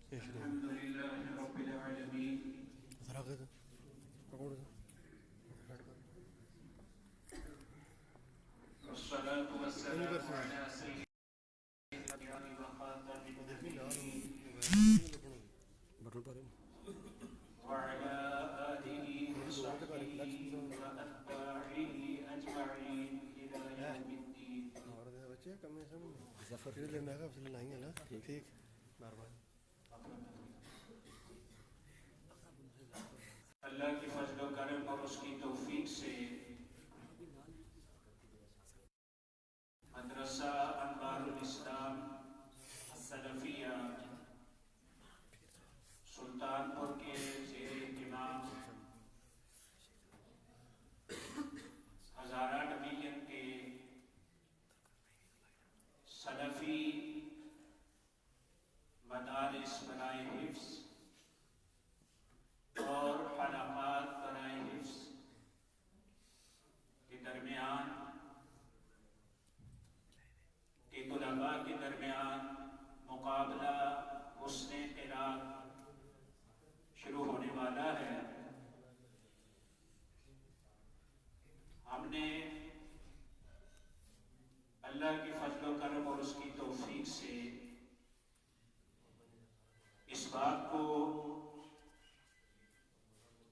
अल्हम्दुलिल्लाहि रब्बिल आलमीन वस्सलातु वस्सलामु अला सय्यिदिल अंबिया'i व खातामिन नबिय्यीन व अला आलिहि व सहबिहि व अत्बाइहि अजमईन इला यौमिद्दीन। अल्लाह के फजल व करम और उसकी तौफीक से मदरसा अनवारुल इस्लाम सलफिया सुल्तानपुर के ज़ेरे इमाम हज़ारा डिवीजन के सलफी मदारिस बराए हिफ्ज़ और हलक़ात बराए हिफ्ज़ के दरमियान के तुलबा के दरमियान मुकाबला हुस्ने क़िराअत शुरू होने वाला है। हमने अल्लाह के फजल व करम और उसकी तौफीक से इस बात को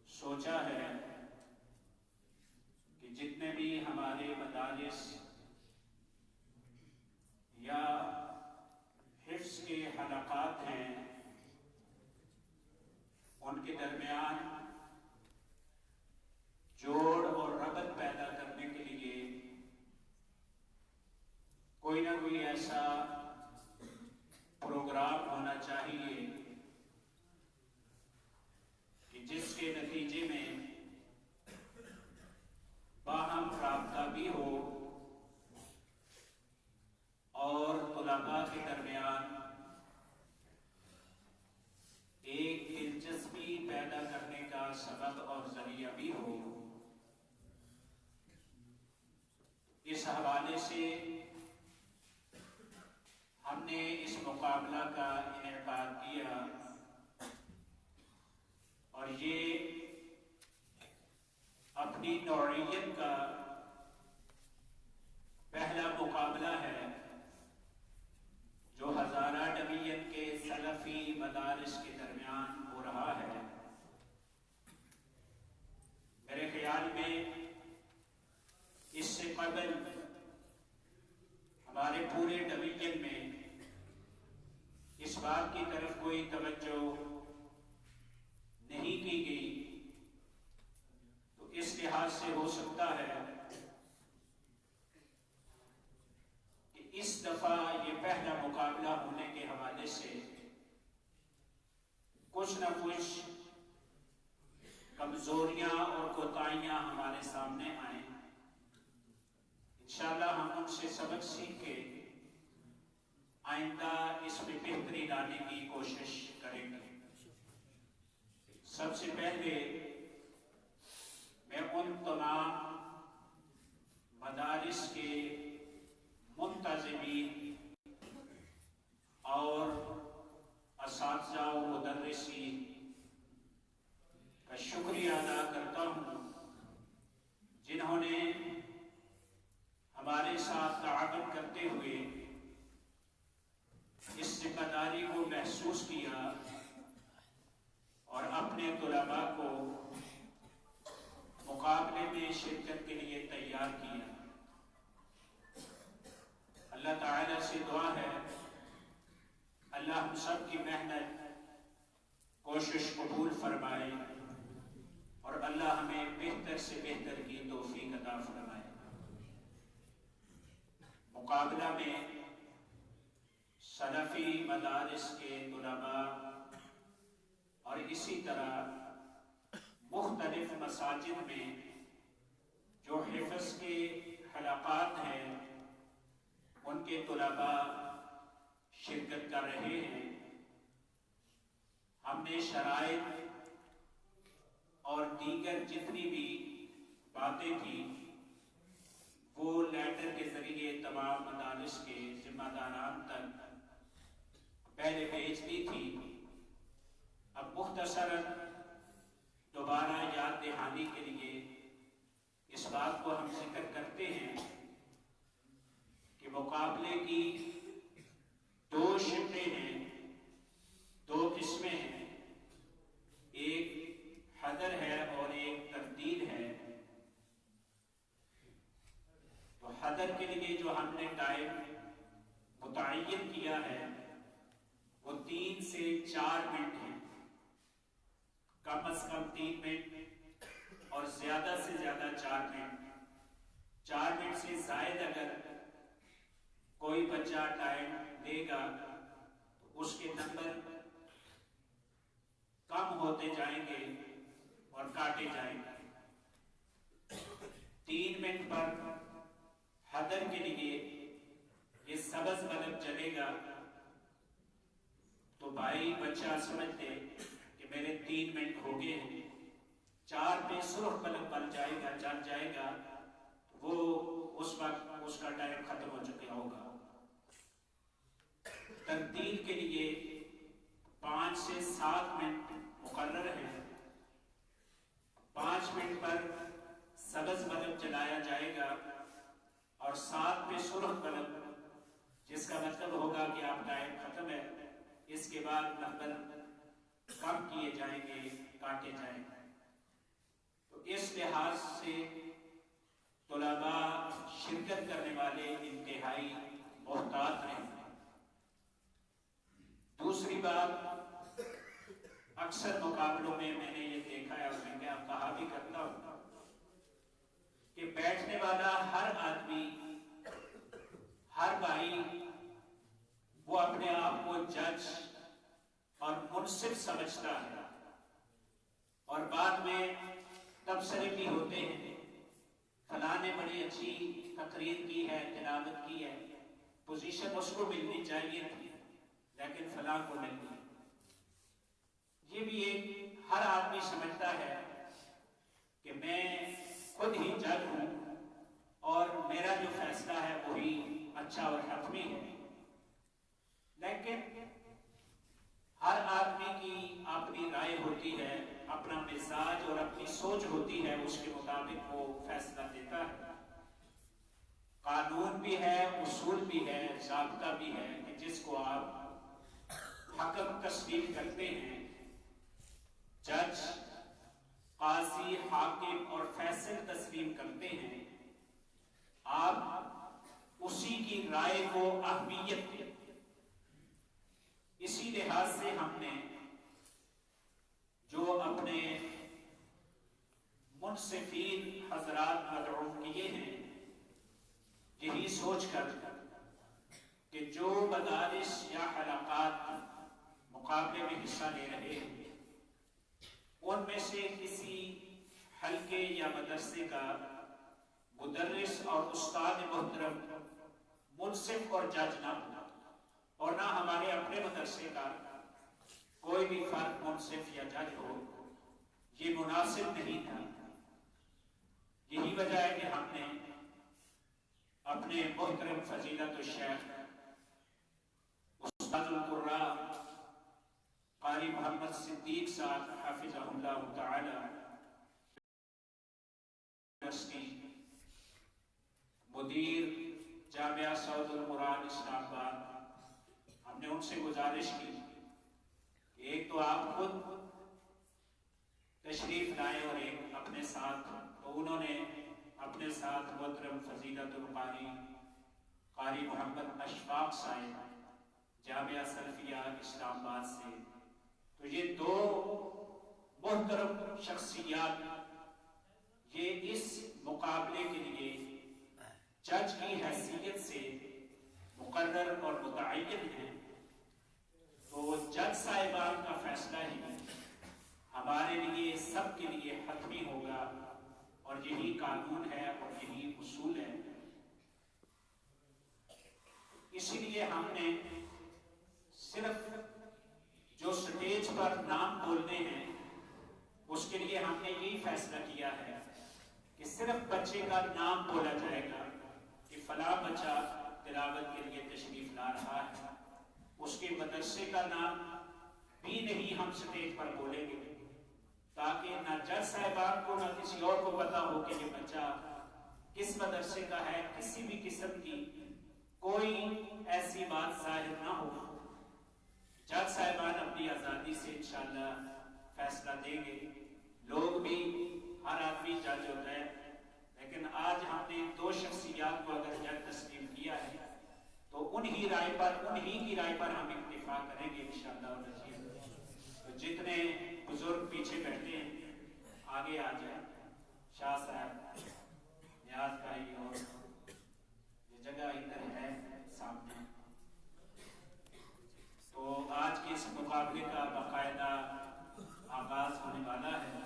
सोचा है कि जितने भी हमारे मदारिस या हिफ्ज़ के हलक़ात हैं उनके दरमियान जोड़ और रबत पैदा करने के लिए कोई ना कोई ऐसा प्रोग्राम होना चाहिए कि जिसके नतीजे में बाहम राब्ता भी हो और तुलबा के दरमियान एक दिलचस्पी पैदा करने का सबब और जरिया भी हो। इस हवाले से हमने इस मुकाबला का इनेकाद किया और ये अपनी नौइयत का पहला मुकाबला है जो हज़ारा डिवीजन के सलफी मदारिस के दरमियान हो रहा है। मेरे ख्याल में इससे कबल हमारे पूरे डिवीजन में इस बात की तरफ कोई तवज्जो नहीं की गई, तो इस लिहाज से हो सकता है कि इस दफा ये पहला मुकाबला होने के हवाले से कुछ न कुछ कमजोरियां और कोताहियां हमारे सामने आए। इंशाअल्लाह हम उनसे सबक सीख के आइंदा इसमें बेहतरी लाने की कोशिश करेंगे। सबसे पहले मैं उन तमाम मदारिस के मुंतज़िमीन और असातिज़ा व मुदर्रिसीन का शुक्रिया अदा करता हूँ जिन्होंने हमारे साथ ताअवुन करते हुए इस जिम्मेदारी को महसूस किया और अपने तुलबा को मुकाबले में शिरकत के लिए तैयार किया। अल्लाह ताला से दुआ है अल्लाह हम सब की मेहनत कोशिश कबूल फरमाए और अल्लाह हमें बेहतर से बेहतर की तौफीक अता फरमाए। मुकाबला में सलफी मदारिस के तुलबा और इसी तरह मुख्तलिफ मसाजिद में जो हिफ्ज़ के हलक़ात हैं उनके तुलबा शिरकत कर रहे हैं। हमने शराइत और दीगर जितनी भी बातें थी वो लेटर के जरिए तमाम मदारिस के जिम्मेदारान तक पहले भेज दी थी से 4 मिनट हैं, कम से कम 3 मिनट और ज्यादा से ज्यादा 4 मिनट। 4 मिनट से जायद अगर कोई बच्चा टाइम देगा तो उसके नंबर कम होते जाएंगे और काटे जाएंगे। 3 मिनट पर हदर के लिए ये सबज बल्ब जलेगा तो भाई बच्चा समझते कि मेरे 3 मिनट हो गए हैं। 4 पे सुर्ख बल्ब बन जाएगा, जल जाएगा, वो उस वक्त उसका टाइम खत्म हो चुका होगा। तरतीब के लिए 5 से 7 मिनट मुकर्रर है। 5 मिनट पर सबज बल्ब जलाया जाएगा और 7 पे सुर्ख बल्ब, जिसका मतलब होगा कि आप टाइम खत्म है। इसके बाद नंबर कम किए जाएंगे, काटे जाएंगे। तो इस लिहाज से तुलबा शिरकत करने वाले इंतहाई मोहतात हैं। दूसरी बात, अक्सर मुकाबलों में मैंने ये देखा है और मैं क्या कहा भी करता हूं कि बैठने वाला हर आदमी, हर भाई, वो अपने आप को जज और मुनसिफ समझता है और बाद में तबसरे भी होते हैं, फलां ने बड़ी अच्छी तकरीर की है, तिलावत की है, पोजीशन उसको मिलनी चाहिए थी लेकिन फलां को नहीं मिली। ये भी एक हर आदमी समझता है कि मैं खुद ही जज हूं और मेरा जो फैसला है वही अच्छा और हतमी है। लेकिन हर आदमी की अपनी राय होती है, अपना मिजाज और अपनी सोच होती है, उसके मुताबिक वो फैसला देता है। कानून भी है, उसूल भी है, ज़ाब्ता भी है कि जिसको आप हक़ तस्लीम करते हैं, जज, काजी, हाकिम और फैसल तस्लीम करते हैं, आप उसी की राय को अहमियत दें। इसी लिहाज से हमने जो अपने मुनसिफीन हजरात मदऊं किए हैं, यही सोचकर कि जो मदारिस या हलकात मुकाबले में हिस्सा ले रहे हैं उनमें से किसी हल्के या मदरसे का मुदर्रिस और उस्ताद मोहतरम मुनसिफ और जज ना हो, और ना हमारे अपने मदरसे का कोई भी फर्द मुनसिफ या जज हो, ये मुनासिब नहीं था। यही वजह है कि हमने अपने मोहतरम फजीलत शेख उस्तादुल कुर्रा कारी मोहम्मद सिद्दीक साहब हाफिज़हुल्लाह तआला मुदीर जामिया सऊदुल कुरान इस्लामाबाद, हमने उनसे गुजारिश की कि एक तो आप खुद तशरीफ लाए और एक अपने साथ। तो उन्होंने अपने साथ मोहतरम फजीलतुल कारी मोहम्मद अशफाक साहिब जामिया सल्फिया इस्लामाबाद से, तो ये दो मोहतरम शख्सियत ये इस मुकाबले के लिए जज की हैसियत से मुकर्रर और मुतअय्यन है। तो जज साहिबान का फैसला ही हमारे लिए, सबके लिए हतमी होगा और यही कानून है और यही उसूल है। इसीलिए हमने सिर्फ जो स्टेज पर नाम बोलने हैं उसके लिए हमने यही फैसला किया है कि सिर्फ बच्चे का नाम बोला जाएगा कि फला बच्चा तिलावत के लिए तशरीफ ला रहा है। उसके मदरसे का नाम भी नहीं हम स्टेज पर बोलेंगे, ताकि ना जज साहिबान को ना किसी और को पता हो कि ये बच्चा किस मदरसे का है। किसी भी किस्म की कोई ऐसी बात जाहिर ना हो। जज साहिबान अपनी आज़ादी से इंशाअल्लाह फैसला देंगे। लोग भी, हर आदमी जज होता है, लेकिन आज हमने दो शख्सियात को अगर जज तस्लीम किया है तो उन्हीं की राय पर हम इत्तिफाक करेंगे इंशाअल्लाह। जितने बुजुर्ग पीछे बैठे हैं आगे आ जाए। शाह साहब, न्याज भाई, और ये जगह इधर है सामने। तो आज के इस मुकाबले का बाकायदा आगाज होने वाला है।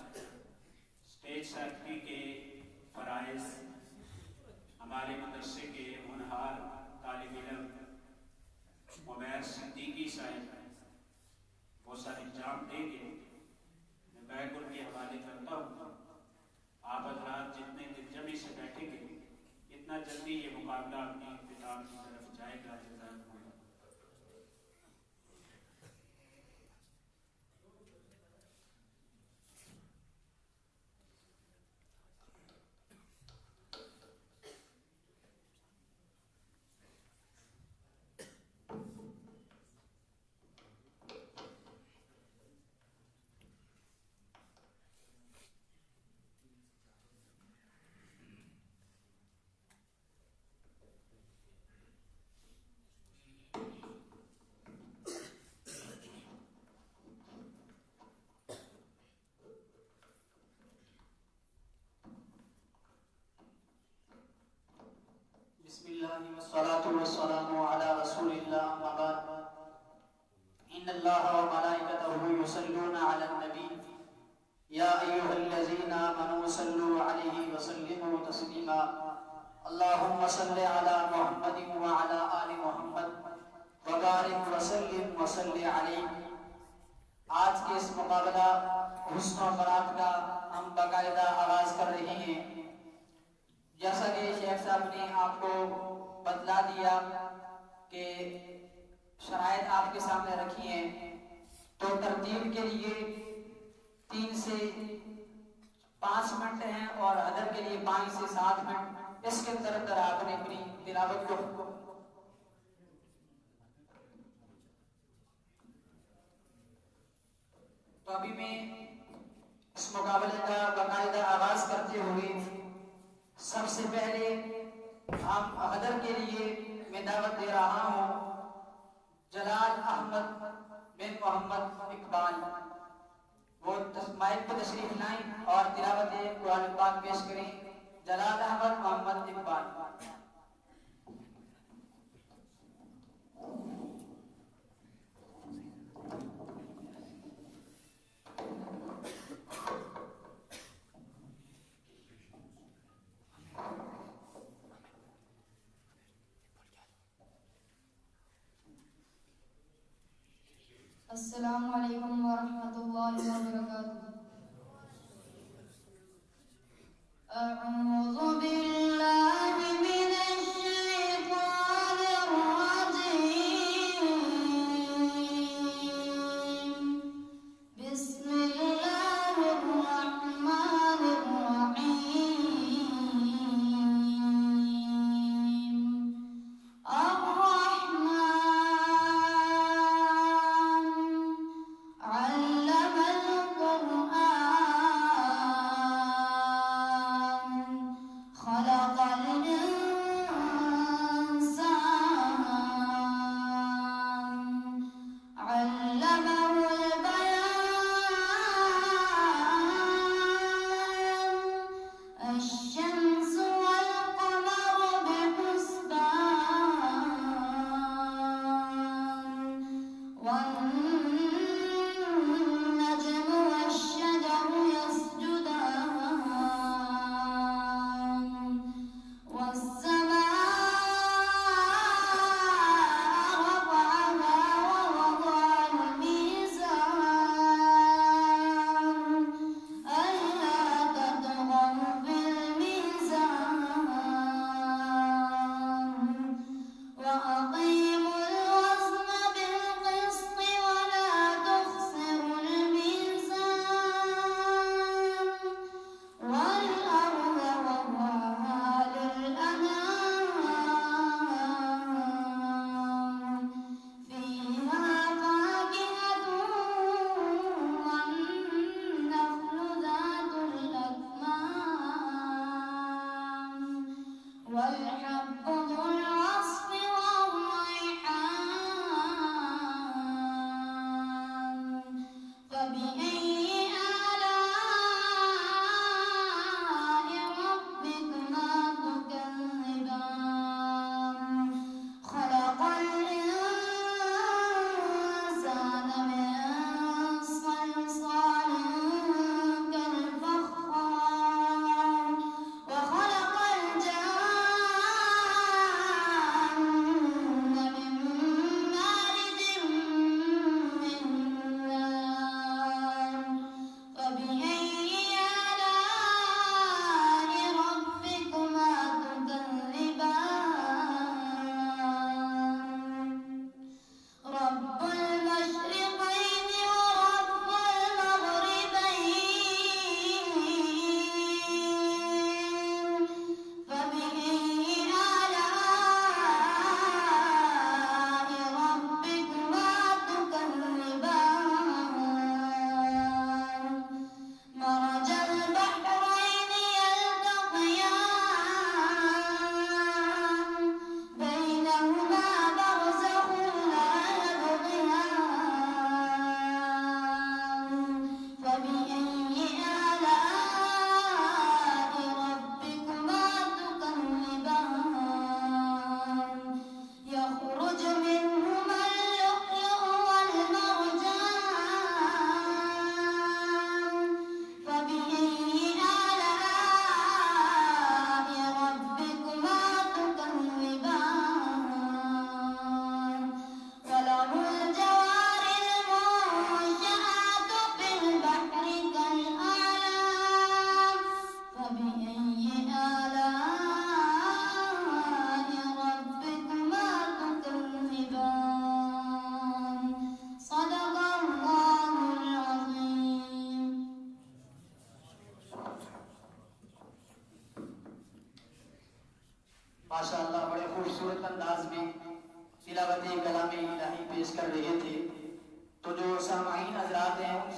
स्टेज सेक्रेटरी के फराइज हमारे मदरसे के होनहार तालिब इल्म उमैर सिद्दीकी साहब वो सर इंजाम देंगे। मैं बैकुल के हवाले करता हूँ। आप हजरात जितने दिलजमी से बैठेंगे इतना जल्दी ये मुकाबला अपनी इख्तिताम की तरफ जाएगा। बिस्मिल्लाहिर्रहमानिर्रहीम वस्सलातु अला रसूलिल्लाह अम्मा बाद। इन्नल्लाहा व मलाइकतहु युसल्लूना अलन नबी या अय्युहल्लज़ीना आमनू सल्लू अलैहि व सल्लिमू तस्लीमा। अल्लाहुम्मा सल्लि अला मुहम्मदिन व अला आलि मुहम्मद व बारिक व सल्लिम व सल्लि अलैहि। आज के इस मुकाबला हुस्न व बरात का हम बाकायदा आगाज कर रहे हैं। जैसा कि शेख साहब ने आपको बतला दिया कि शराइत आपके सामने रखी है, तो तरतीब के लिए 3 से 5 मिनट हैं और अदर के लिए 5 से 7 मिनट। इसके अंदर आपने अपनी तिलावत को तो अभी मैं इस मुकाबले का बाकायदा आगाज करते हुए सबसे पहले हम अदर के लिए मैं दावत दे रहा हूँ जलाल अहमद बिन मोहम्मद इकबाल। वो माइक पर तशरीफ लाएं और तिलावत कुरान पाक पेश करें। जलाल अहमद मोहम्मद इकबाल। अस्सलामु अलैकुम वरहमतुल्लाहि वबरकातुहू। अऊज़ु बिल्लाहि मिनश शैतानिर रजीम। बिस्मिल्लाहिर रहमानिर रहीम। خلق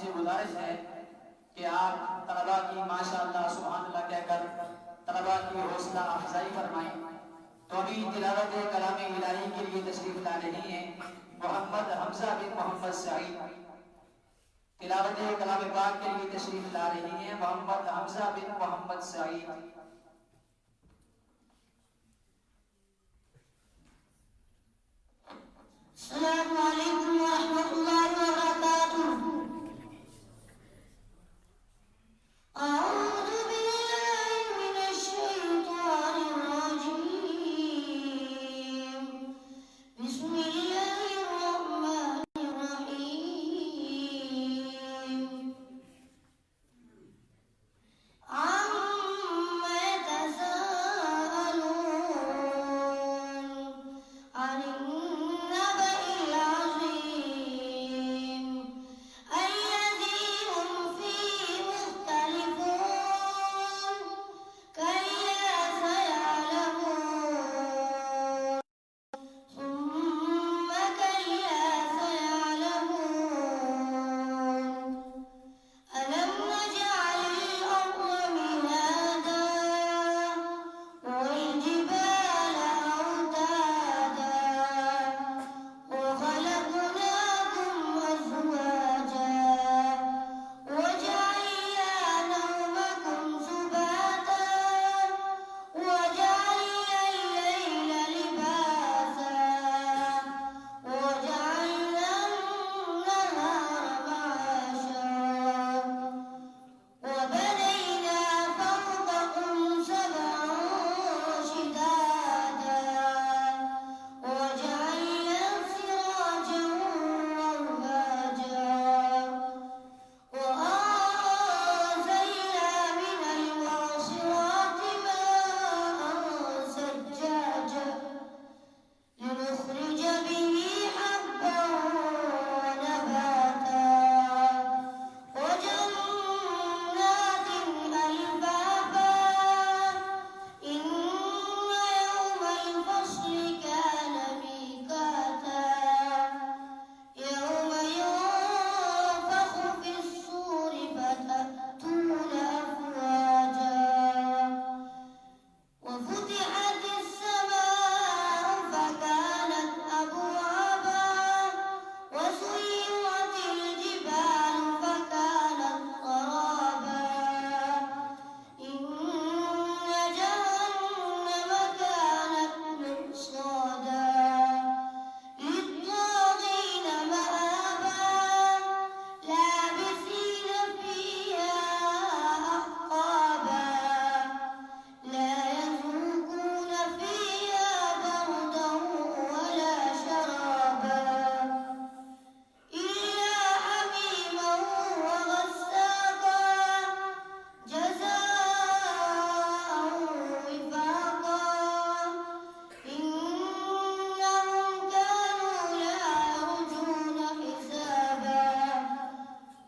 आपसे गुजारिश है कि आप तलबा की माशाअल्लाह सुभान अल्लाह कहकर तलबा की हौसला अफजाई फरमाएं। तो अभी तिलावत कलाम इलाही के लिए तशरीफ ला रही हैं मोहम्मद हमजा बिन मोहम्मद सईद। तिलावत कलाम पाक के लिए तशरीफ ला रही हैं मोहम्मद हमजा बिन मोहम्मद सईद। अस्सलामु अलैकुम व रहमतुल्लाहि व बरकातुहू। अऊज़ु बिल्लाहि मिनश शैतानिर रजीम। बिस्मिल्लाहिर रहमानिर रहीम। अम्मा यतसाअलून अनिन नबइल अज़ीम अल्लज़ी हुम फ़ीहि मुख़्तलिफ़ून कल्ला सयअलमून ثم كلا سيعلمون ألم نجعل الأرض مهادا والجبال أوتادا وخلقناكم أزواجا وجعلنا نومكم سباتا وجعلنا الليل لباسا وجعلنا النهار معاشا وبنينا فوقكم سبعا شدادا وجعلنا سراجا وهاجا وأنزلنا من المعصرات ماء ثجاجا لنخرج به حبا ونباتا وجنات ألفافا إن يوم الفصل كان ميقاتا يوم ينفخ في الصور فتأتون أفواجا وفتحت السماء فكانت أبوابا وسيرت الجبال فكانت سرابا إن جهنم كانت مرصادا للطاغين مآبا لابثين فيها أحقابا لا يذوقون فيها بردا ولا شرابا إلا حميما وغساقا جزاء وفاقا إنهم كانوا لا يرجون حسابا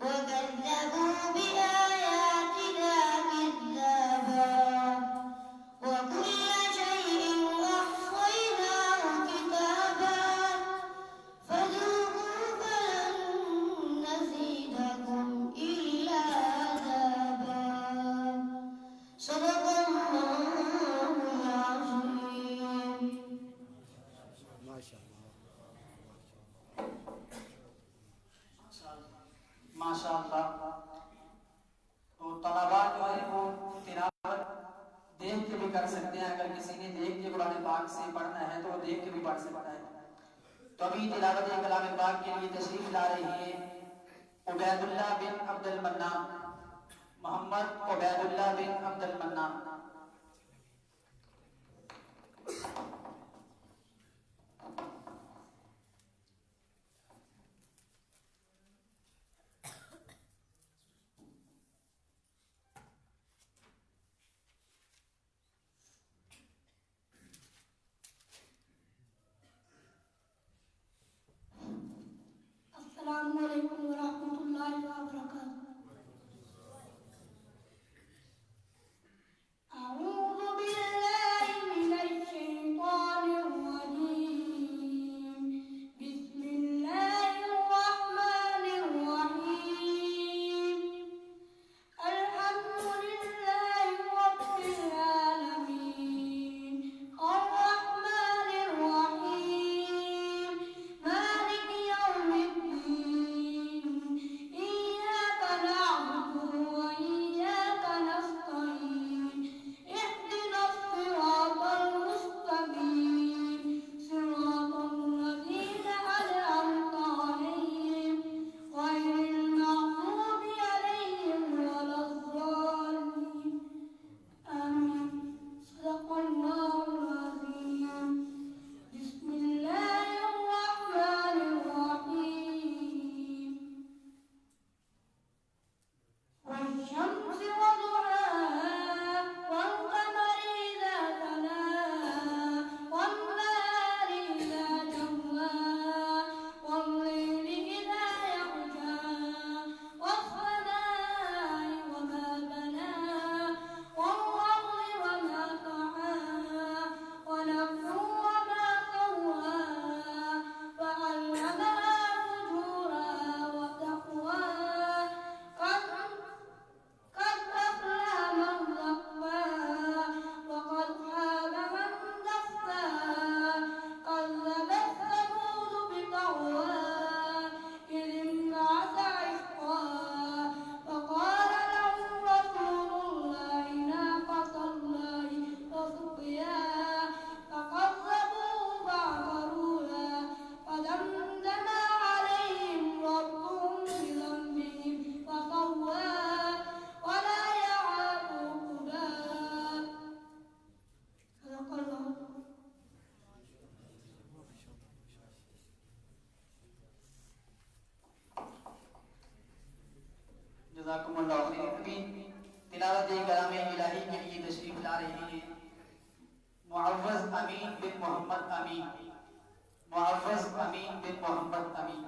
وكذبوا بآياتنا كذابا وكل شيء أحصيناه كتابا فذوقوا فلن نزيدكم إلا عذابا صدق الله العظيم माशाअल्लाह। तो तलबा जो है वो तिलावत देख के भी कर सकते हैं। अगर किसी ने देख के कुरान पाक से पढ़ना है तो वो देख के भी पढ़ सकता है। तो अभी तिलावत कलाम पाक के लिए तशरीफ ला रही है उबैदुल्लाह बिन अब्दुल मन्नान, मोहम्मद उबैदुल्लाह बिन अब्दुल मन्नान। अस्सलामु अलैकुम व रहमतुल्लाहि व बरकातुहू। जज़ाकुमुल्लाहु खैर। अभी तिलावत कलाम इलाही के लिए तशरीफ ला रहे हैं मुअव्वज़ अमीन बिन मोहम्मद अमीन, मुअव्वज़ अमीन बिन मोहम्मद अमीन।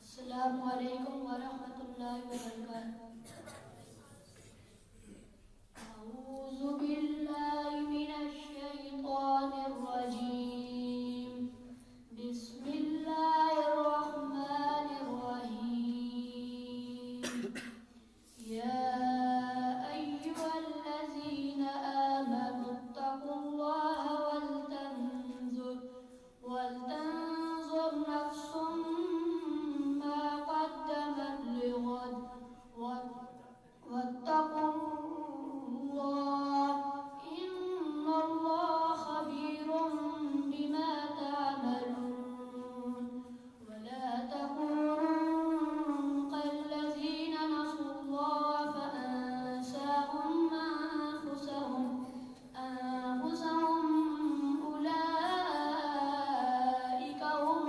अस्सलामु अलैकुम व रहमतुल्लाहि व बरकातुहू। अऊज़ु बिल्लाहि मिनश शैतानिर रजीम। बिस्मिल्लाहिर रहमानिर रहीम। या अय्युहल्लज़ीना आमनु इत्तक़ुल्लाहा वलतंजुर नफ्सुम मा क़द्दमत लिग़द वत्तक़ुल्लाह इन्नल्लाहा ख़बीरुम बिमा तअमलून। वला तकूनू कल्लज़ीना नसुल्लाह फअंसाहुम أنفسهم أولئك هم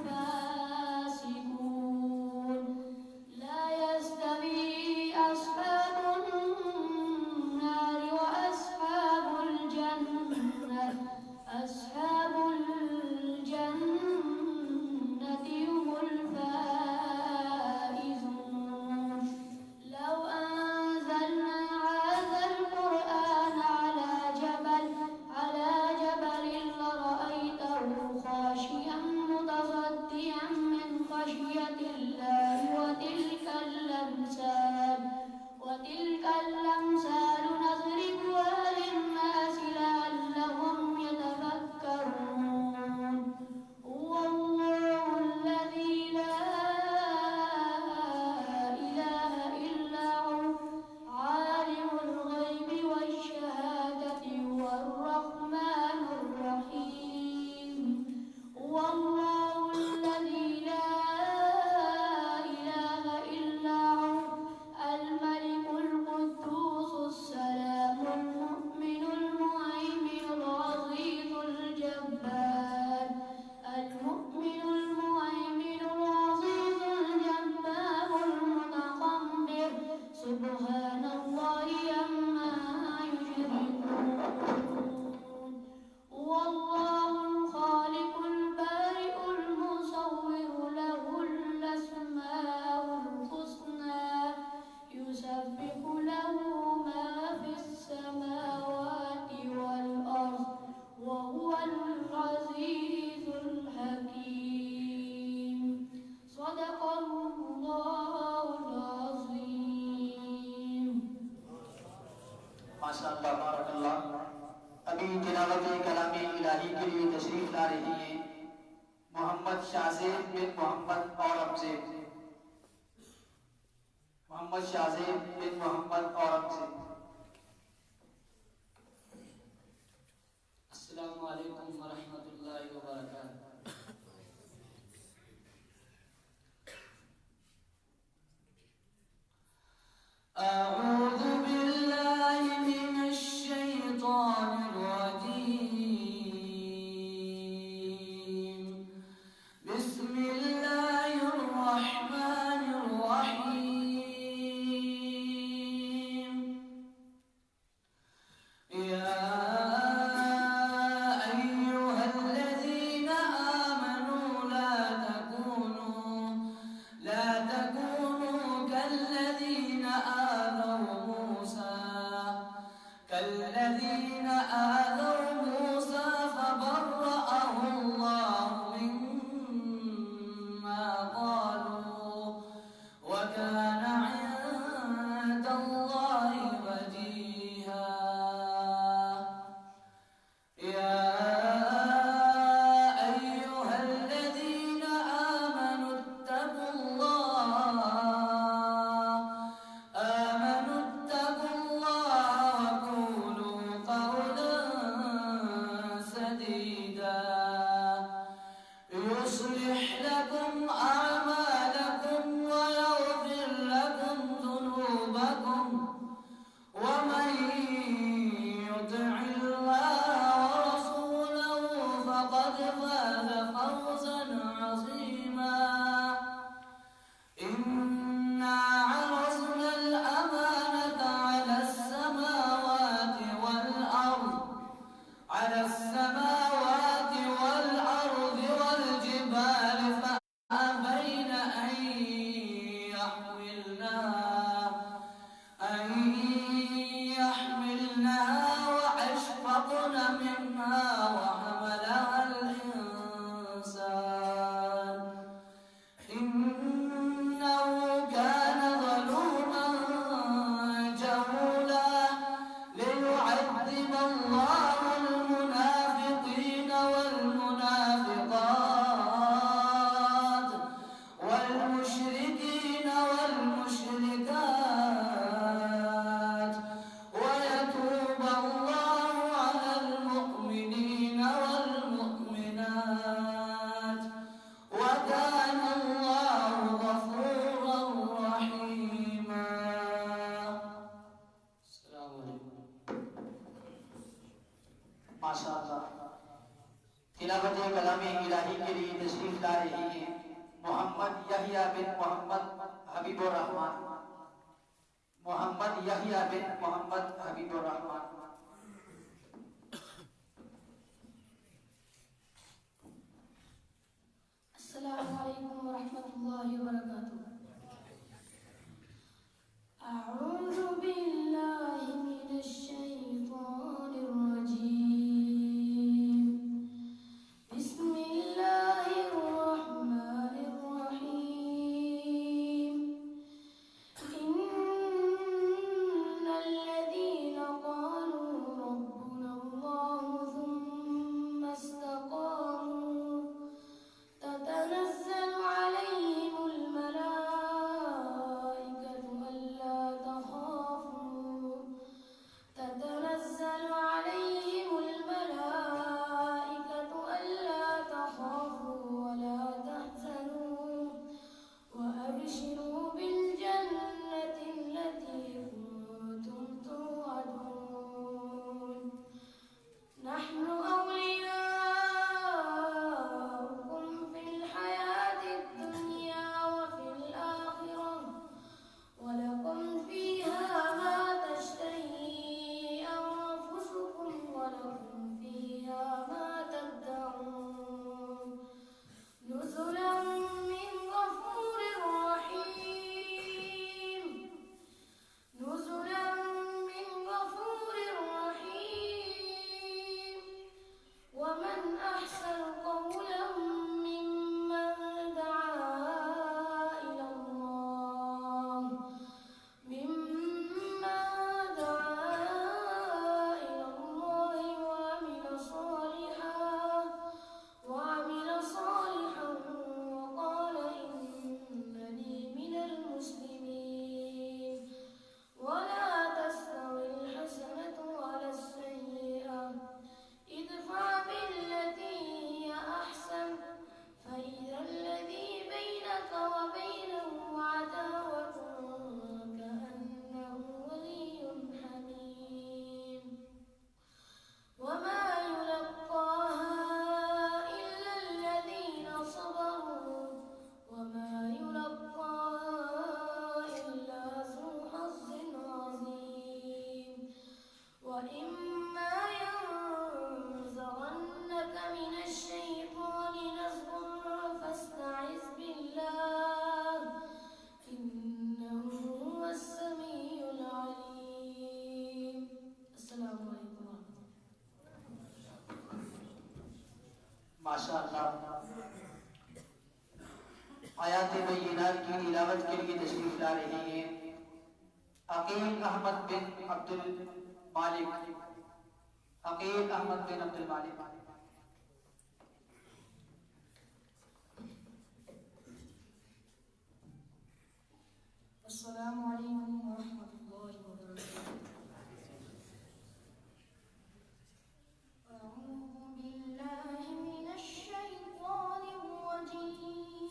الفاسقون. لا يستوي أصحاب النار وأصحاب الجنة، أصحاب الجنة هم الفائزون. لو أنزلنا هذا القرآن على جبل لرأيته خاشعا متصدعا من خشية الله. وتلك الأمثال نضربها للناس لعلهم يتفكرون. هو الله الذي لا إله إلا هو عالم الغيب والشهادة هو الرحمن الرحيم. هو الله الذي لا إله إلا هو الملك القدوس السلام المؤمن المهيمن العزيز الجبار المؤمن المهيمن العزيز الجبار المتكبر سبحان الله عما يشركون. هو الله الخالق البارئ المصور له الأسماء الحسنى يسبح له ما في السماوات والأرض وهو العزيز الحكيم. صدق الله العظيم. माशाअल्लाह बारकल्लाह। अभी तिलावत कलाम इलाही के लिए तशरीफ ला रही हैं मोहम्मद शाहज़ेब बिन मोहम्मद औरंगज़ेब, मोहम्मद शाहज़ेब बिन मोहम्मद औरंगज़ेब। अस्सलामु अलैकुम व रहमतुल्लाहि व बरकातुहू। أعوذ بالله من الشيطان الرجيم. بسم الله الرحمن الرحيم. يا أيها الذين آمنوا لا تكونوا كالذين آذوا موسى فبرأه الله مما قالوا وكان عند الله وجيها. يا أيها الذين آمنوا اتقوا الله وقولوا قولا سديدا يصلح لكم أعمالكم ويغفر لكم ذنوبكم ومن يطع الله ورسوله فقد فاز فوزا عظيما إنا عرضنا الأمانة على السماوات والأرض والجبال فأبين أن يحملنها وأشفقن منها وحملها الإنسان إنه كان ظلوما جهولا ليعذب الله المنافقين والمنافقات والمشركين والمشركات ويتوب الله على المؤمنين والمؤمنات وكان الله غفورا رحيما. السلام عليكم. माशाअल्लाह तिलावत कलाम इलाही के लिए तशरीफ ला रही हैं मोहम्मद यहिया बिन मोहम्मद हबीबुर रहमान। मोहम्मद यहिया बिन मोहम्मद हबीबुर रहमान। अस्सलामु अलैकुम वरहमतुल्लाहि वबरकातुह। أعوذ بالله من الشيطان الرجيم. بسم الله الرحمن الرحيم. إن الذين قالوا ربنا الله ثم استقاموا تتنزل عليهم الملائكة ألا تخافوا ولا تحزنوا وأبشروا بالجنة التي كنتم توعدون. نحن أولياؤكم في الحياة الدنيا وفي الآخرة ولكم فيها ما تشتهي أنفسكم ولكم فيها ما تدعون. نزلا من غفور رحيم. نزلا من غفور رحيم. ومن أحسن قولا ممن دعا إلى الله وعمل صالحا وقال إنني من المسلمين. ولا تستوي الحسنة ولا السيئة ادفع بالتي هي أحسن فإذا الذي بينك وبينه عداوة كأنه ولي حميم. وما يلقاها إلا الذين صبروا وما يلقاها إلا ذو حظ عظيم. وإما ينزغنك من الشيطان نزغ فاستعذ بالله إنه هو السميع العليم. السلام عليكم ورحمة الله. माशाअल्लाह आयात बय्यिनात की तिलावत के लिए तशरीफ ला रही हैं अकील अहमद बिन अब्दुल मालिक। अकील अहमद बिन अब्दुल मालिक। السلام عليكم ورحمة الله وبركاته. أعوذ بالله من الشيطان الرجيم.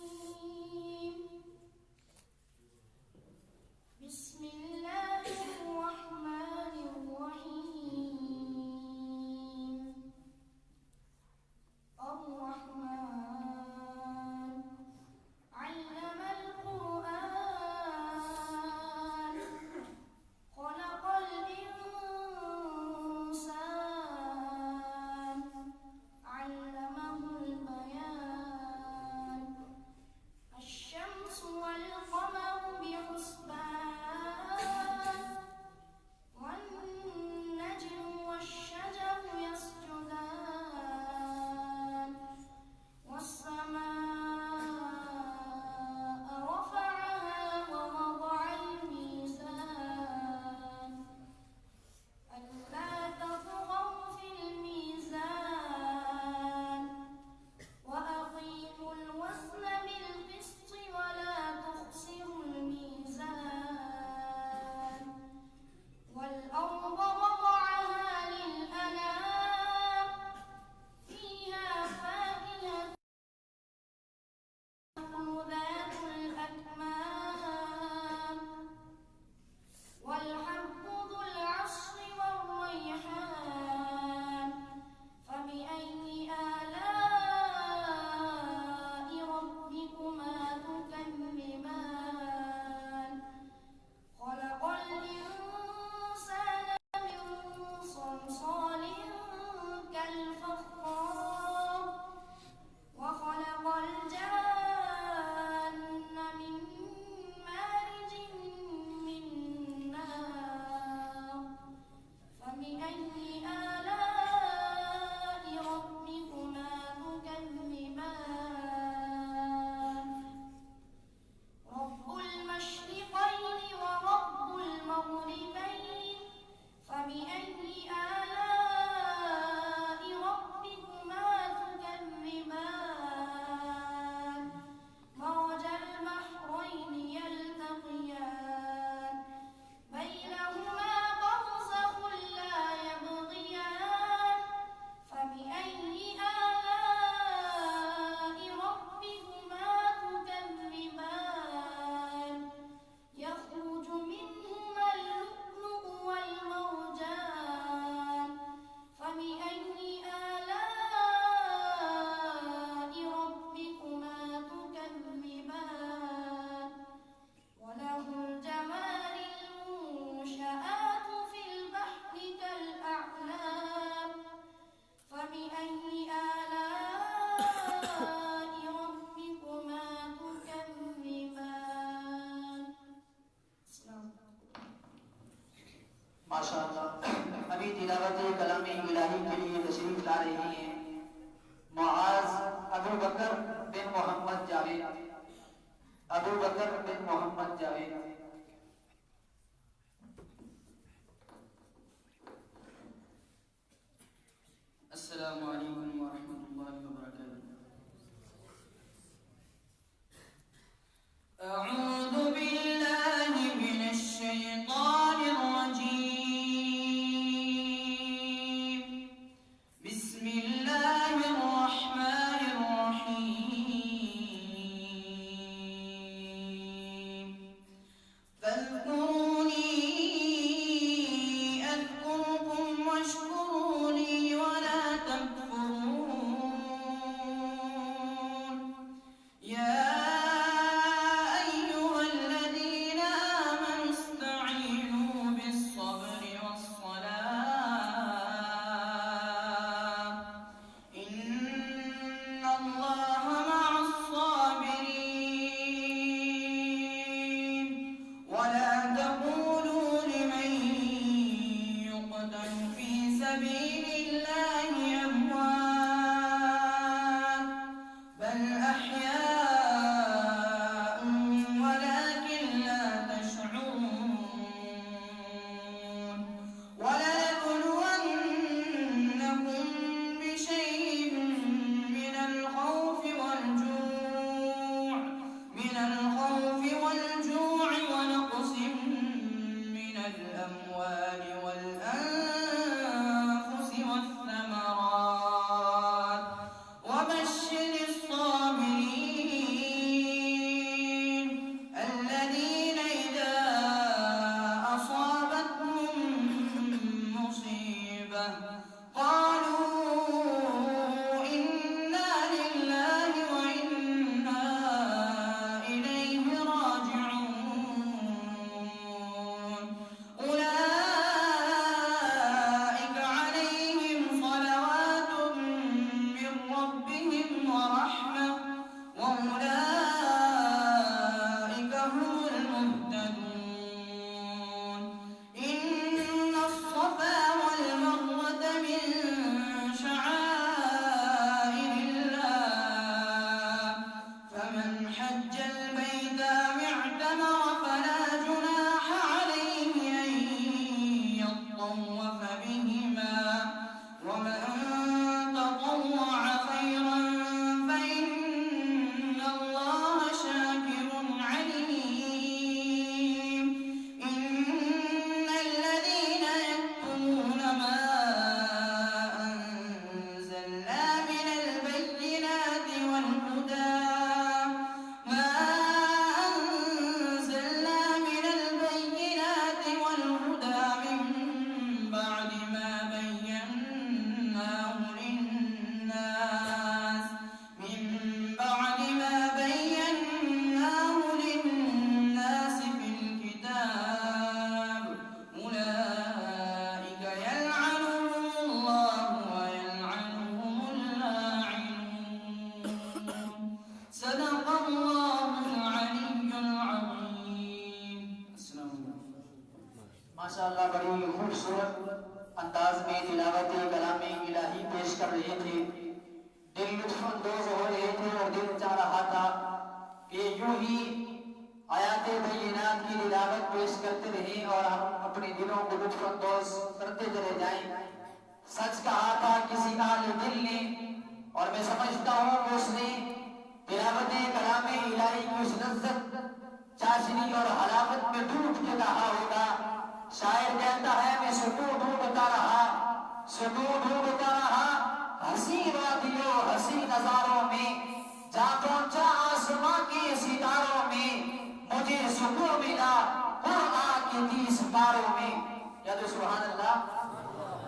بسم الله الرحمن الرحيم. ربكما تكذبان. माशाअल्लाह। अभी तिलावत कलाम इलाही के लिए तशरीफ ला रही हैं मुआज अबू बकर बिन मोहम्मद जावेद। अबू बकर बिन मोहम्मद जावेद। अस्सलामु अलैकुम व रहमतुल्लाहि व बरकातुहू। अऊज़ु बिल्लाहि मिनश शैतानिर रजीम। बिस्मिल्लाहिर रहमानिर रहीम। फज़्कुरूनी अज़्कुरुकुम वश्कुरूनी वला तकफुरून। या अय्युहल्लज़ीना आमनु इस्तईनू बिस्सब्रि वस्सलाह। इन्नल्लाहा मअस्साबिरीन। वला तक़ूलू लिमन युक़तलु फ़ी सबीलिल्लाहि अमवात बल अह्याउन वलाकिन ला तशऊरून। वलनबलुवन्नकुम बिशैइन मिनल खौफि वल-जू'i वनक़्सिन मिनल अमवालि वल-अनफ़ुसि वथ-थमरात वबश्शिरिस साबिरीन الذين إذا أصابتهم مصيبة قالوا إنا لله وإنا إليه راجعون. أولئك عليهم صلوات من ربهم ورحمة وأولئك هم المهتدون. إن الصفا والمروة من شعائر الله فمن حج البيت أو اعتمر فلا جناح عليه أن يطوف بهما ومن تطوع خيرا فإن الله شاكر عليم. إن الذين يكتمون ما أنزلنا من البينات والهدى من بعد ما بيناه للناس في الكتاب أولئك يلعنهم الله ويلعنهم اللاعنون. صدق الله العلي العظيم. السلام عليكم. माशाअल्लाह बड़ी खूबसूरत अंदाज में तिलावत कलाम इलाही पेश कर रहे थे। दिल लुत्फ अंदोज हो रहे थे और दिल चाह रहा था कि यूं ही आयात बय्यिनात की तिलावत पेश करते रहें और हम अपने दिलों को लुत्फ अंदोज करते चले जाएं। सच कहा था किसी आले दिल ने और मैं समझता हूँ कि उसने तिलावत कलाम इलाही की उस लज्जत, चाशनी और हलावत में डूब के कहा होगा। शायर कहता है मैं सुकून ढूंढता रहा हंसी वादियों हंसी नजारों में जा पहुंचा आसमां के सितारों में मुझे सुकून मिला कुरान के 30 पारों में। या तो सुभान अल्लाह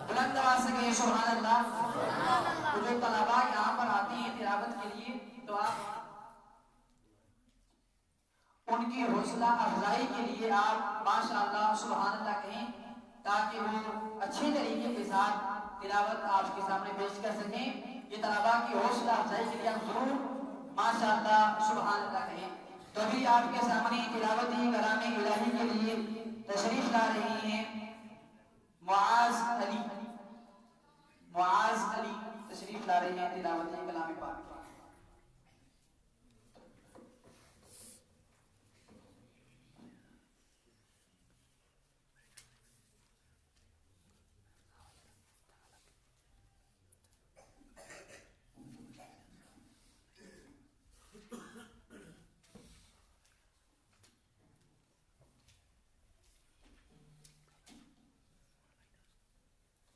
बुलंद आवाज से कहिए सुभान अल्लाह। तो जो तलबा यहाँ पर आती है तिलावत के लिए तो आप उनकी हौसला अफजाई के लिए आप माशाअल्लाह सुभान अल्लाह कहें ताकि वो अच्छे तरीके के साथ तिलावत आपके सामने पेश कर सकें। ये तलबा की हौसला अफजाई के लिए आप जरूर माशाअल्लाह सुभान अल्लाह कहें। तो अभी आपके सामने तिलावती कलाम इलाही के लिए तशरीफ ला रही हैं मुआज अली तशरीफ ला रही हैं तिलावती कलाम पाक।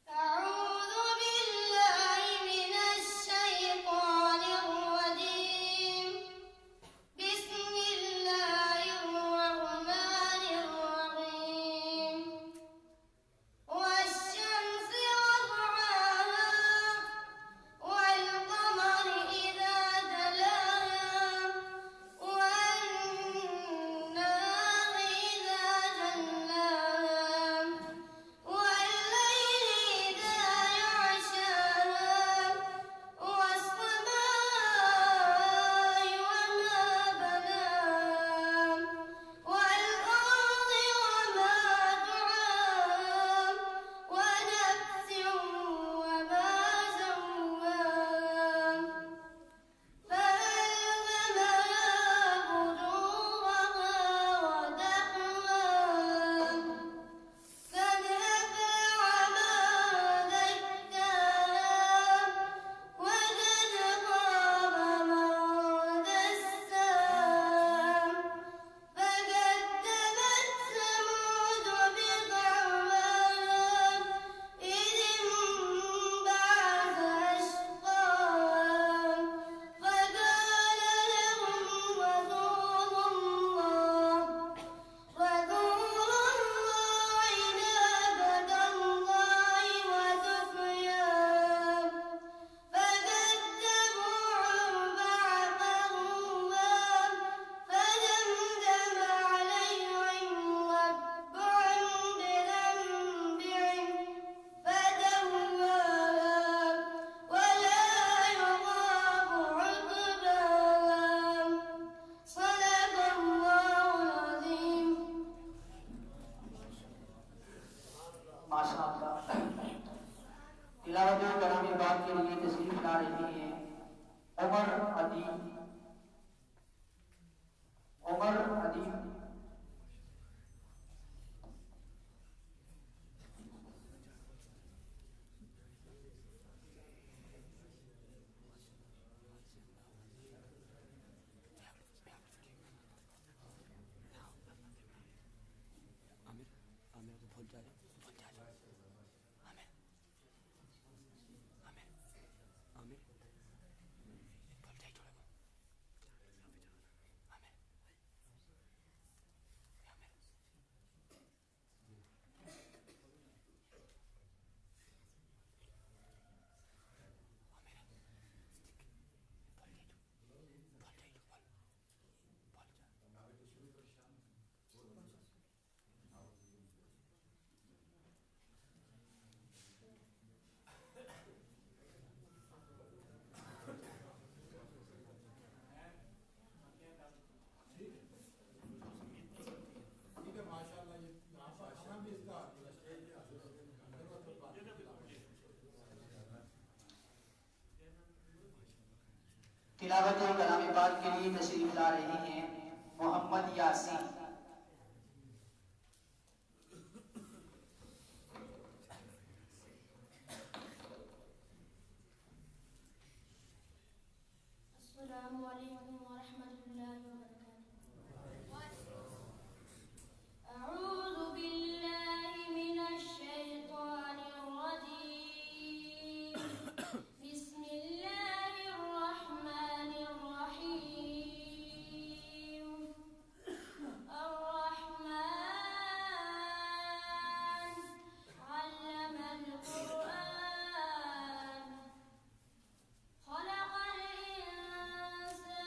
أعوذ بالله من الشيطان الرجيم. بسم الله الرحمن الرحيم. والشمس وضحاها والقمر إذا تلاها والنهار إذا جلاها والليل إذا يغشاها والسماء وما بناها والأرض وما دعاها ونفس وما سواها فألهمها فجورها وتقواها قد أفلح من زكاها وقد خاب من دساها فكذبت ثمود بطغواها إذ انبعث أشقاها فقال لهم رسول الله ناقة الله وسقياها فكذبوه فعقروها فدمدم عليهم ربهم بذنبهم فسواها ولا يخاف عقباها. صدق الله العظيم. माशाअल्लाह। तिलावत कलाम पाक के लिए तशरीफ ला रही हैं उमर अदीब। तिलावत कलाम पाक के लिए तशरीफ ला रही हैं मोहम्मद यासीन। अस्सलामु अलैकुम वरहमतुल्लाहि वबरकातुहू। अऊज़ु बिल्लाहि मिनश शैतानिर रजीम। बिस्मिल्लाहिर रहमानिर रहीम। अर्रहमान अल्लमल कुरआन खलक़ल इंसान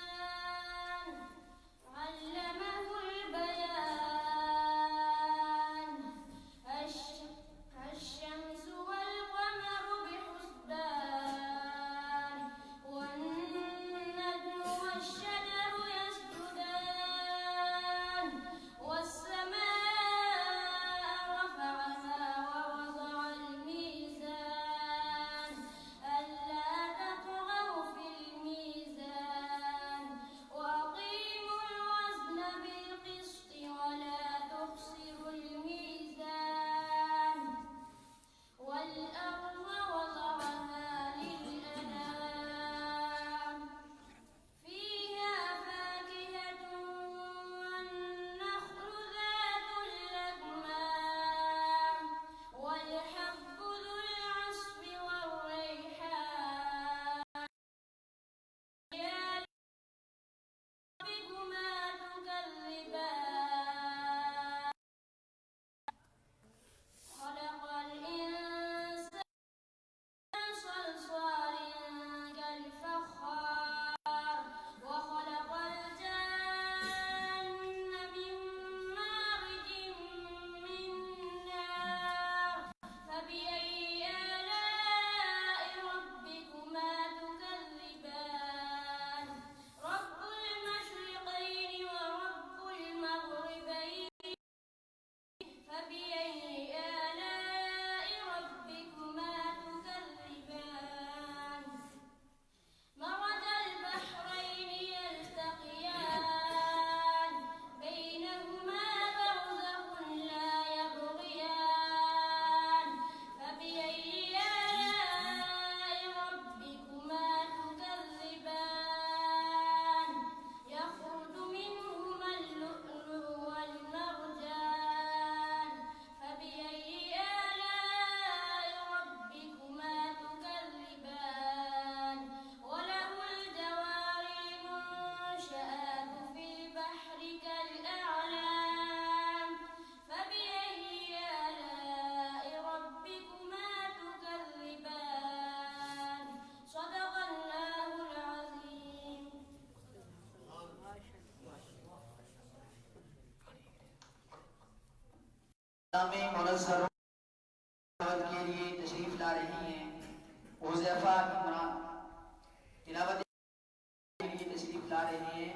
ला रहे हैं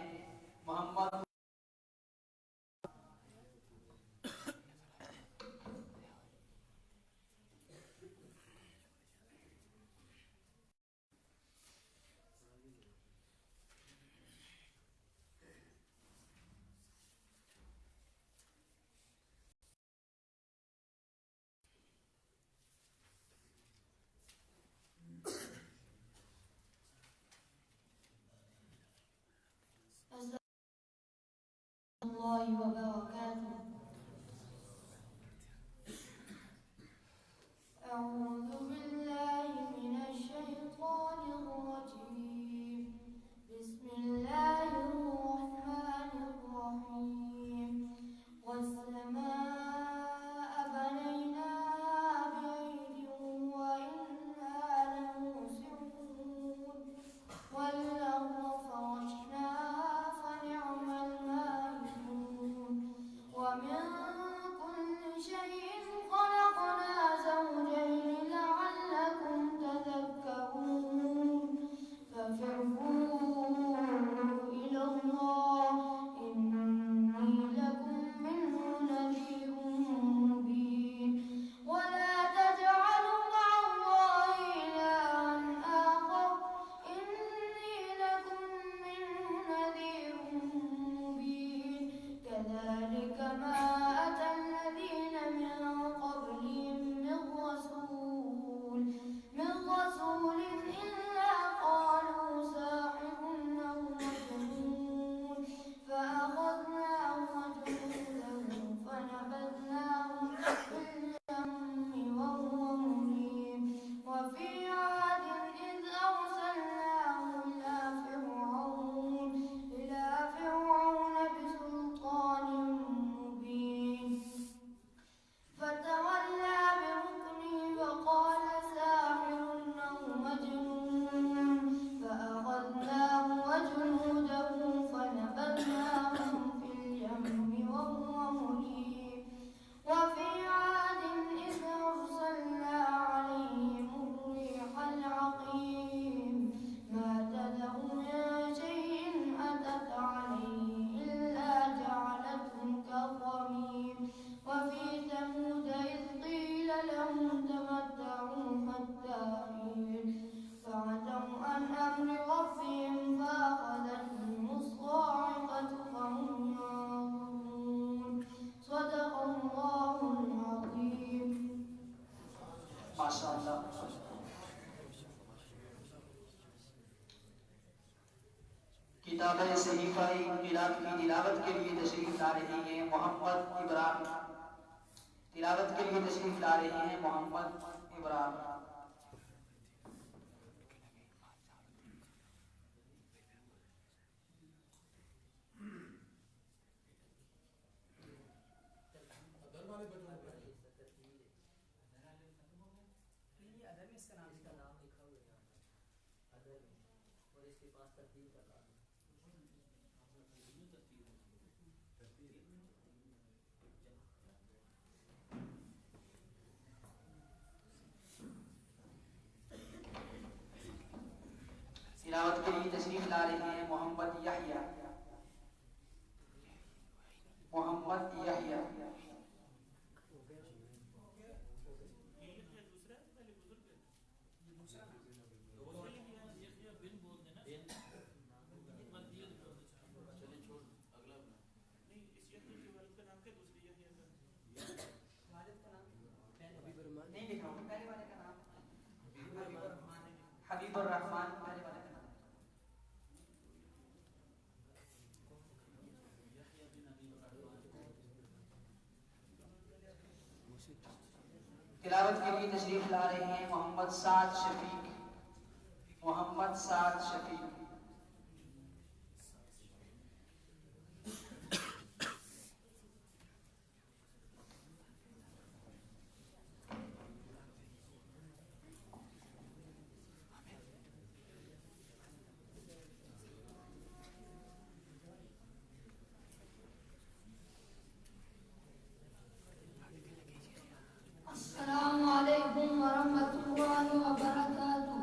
मोहम्मद الله وبركاته. أعوذ بالله من الشيطان الرجيم. بسم الله الرحمن الرحيم. والسماء بنيناها بأيد وإنا لموسعون. والأرض فرشناها فنعم الماهدون. ومن كل شيء خلقنا زوجين لعلكم تذكرون. ففروا إلى الله إني لكم منه نذير مبين. ولا تجعلوا مع الله إلها آخر إني لكم منه نذير مبين. كذلك ما أتى الذين من قبلهم من رسول إلا قالوا ساحر أو مجنون. فأخذناه وجنوده فنبذناه في اليم وهو مليم. وفي عاد إذ أرسلناه إلى فرعون بسلطان مبين. فتولى بركنه وقال ساحر أو مجنون. فأخذناه وجنوده فنبذناهم في اليم وهو مليم. وفي عاد إذ أرسلنا عليهم الريح العقيم. ما تذر من شيء أتت عليه إلا جعلته كالرميم. وفي ثمود إذ قيل لهم تمتعوا حتى حين. فعتوا عن أمر ربهم فأخذتهم الصاعقة فهم ينظرون. صدق الله العظيم. माशाअल्लाह। किताब सहीफा इनकिलाब की तिलावत के लिए तशरीफ ला रही हैं मोहम्मद इब्राहिम। तिलावत के लिए तशरीफ ला रही हैं मोहम्मद इब्राहिम। तिलावत के लिए तशरीफ ला रहे हैं मोहम्मद यहया। मोहम्मद यहया। नहीं लिखा हूँ, पहले वाले का नाम हबीबुर रहमान, पहले वाले का नाम। तिलावत के लिए तशरीफ ला रहे हैं मोहम्मद साद शफीक। मोहम्मद साद शफीक। अस्सलामु अलैकुम वरहमतुल्लाहि वबरकातुह।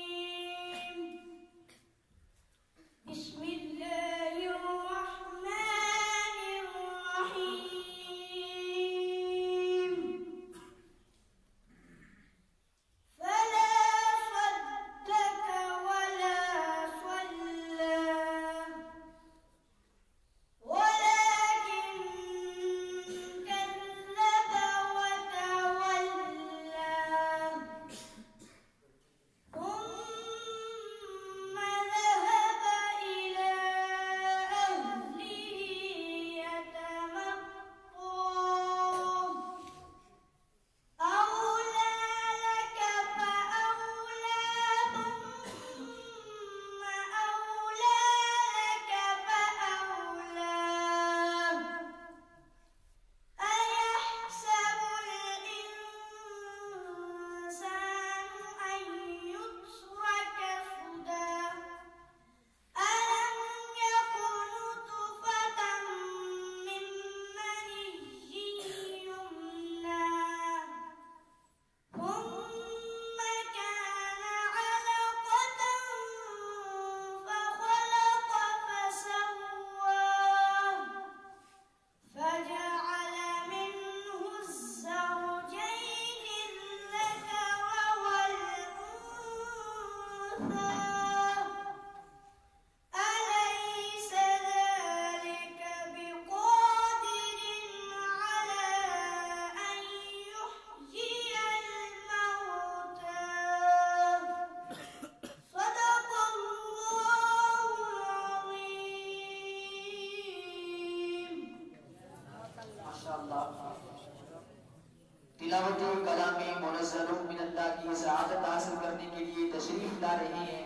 तिलावत कलाम मुनज़्ज़ल मिन अल्लाह की सआदत हासिल करने के लिए तशरीफ ला रहे हैं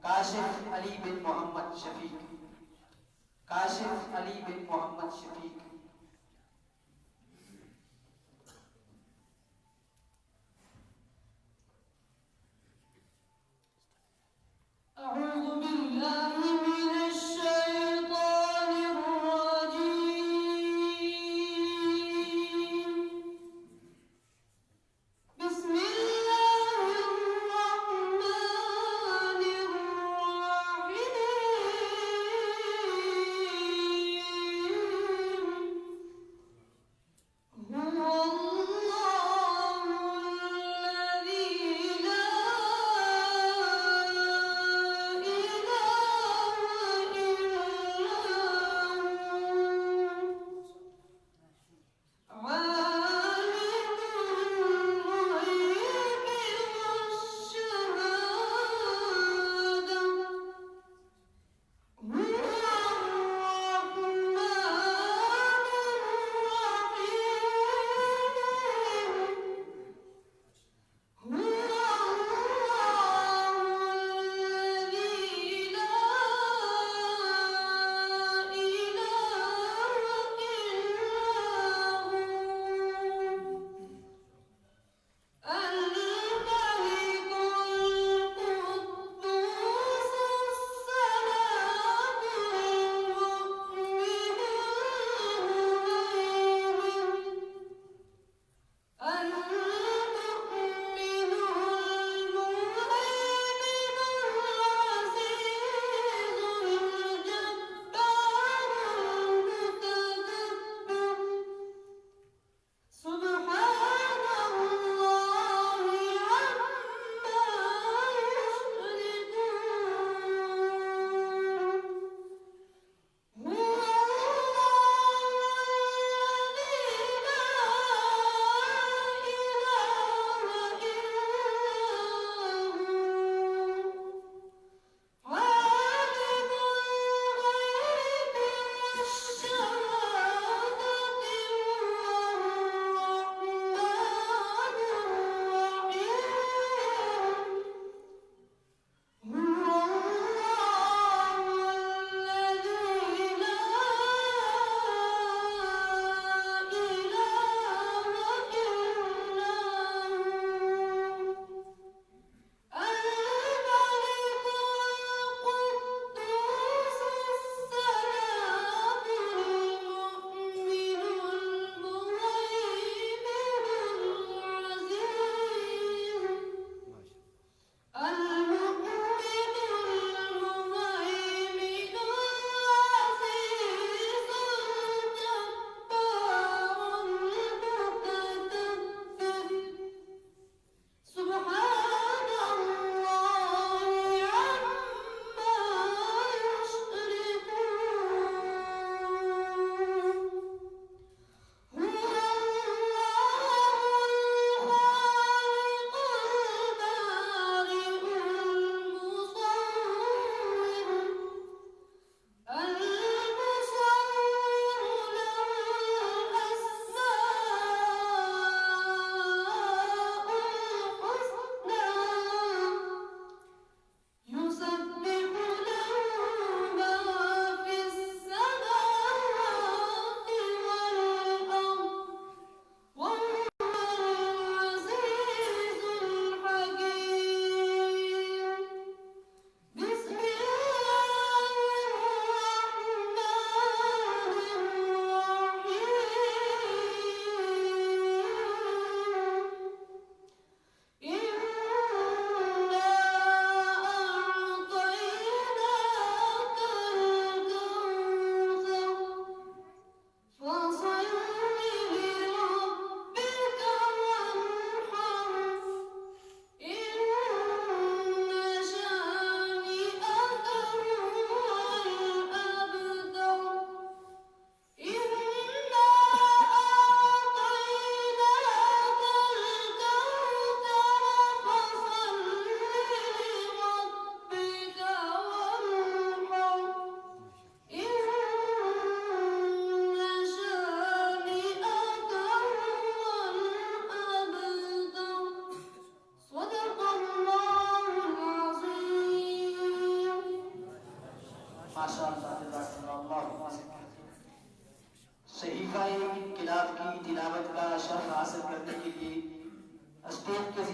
काशिफ अली बिन मोहम्मद शफीक। काशिफ अली बिन मोहम्मद शफीक। أعوذ بالله من الشيطان الرجيم. بسم الله الرحمن الرحيم.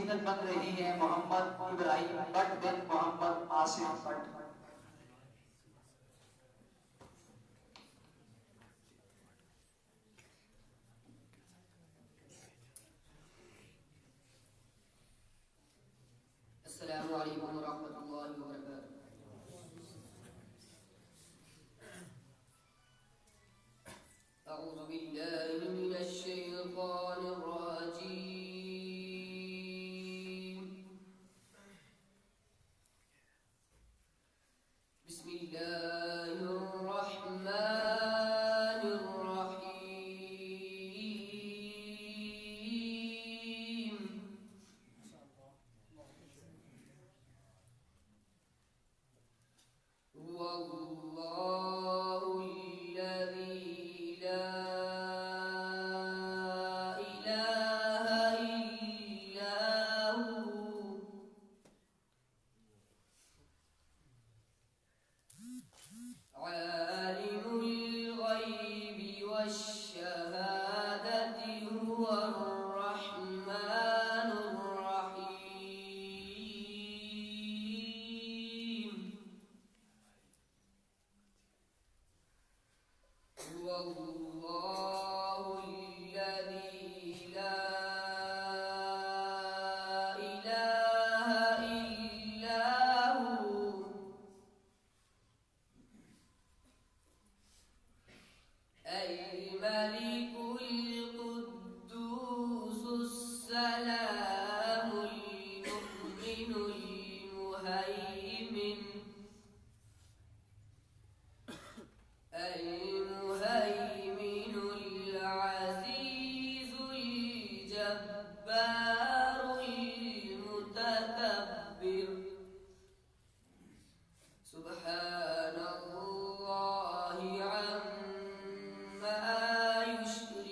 शहीदत बन रही है मोहम्मद इब्राहिम भट्ट बिन मोहम्मद आसिफ भट्ट। अस्सलामु अलैकुम वरहमतुल्लाहि वबरकातुहू। अऊज़ु बिल्लाहि मिनश शैतानिर रजीम। बिस्मिल्लाहिर रहमानिर रहीम। हुवल्लाहु अल्लज़ी ला इलाहा इल्ला हु आलिमुल गैबि वश्शहादति हुवर रहमानुर रहीम। हुवल्लाहु अल्लज़ी ला इलाहा इल्ला हु الملك القدوس السلام المؤمن المهيمن العزيز الجبار المتكبر سبحان الله عما يشركون.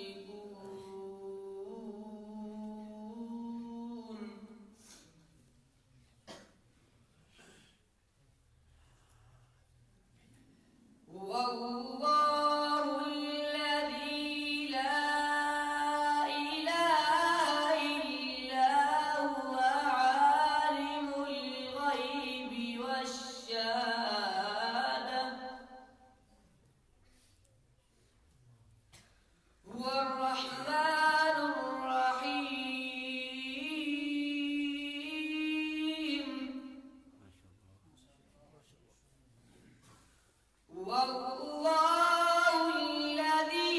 هو الله الذي لا إله إلا هو عالم الغيب والشهادة هو الرحمن الرحيم. هو الله الذي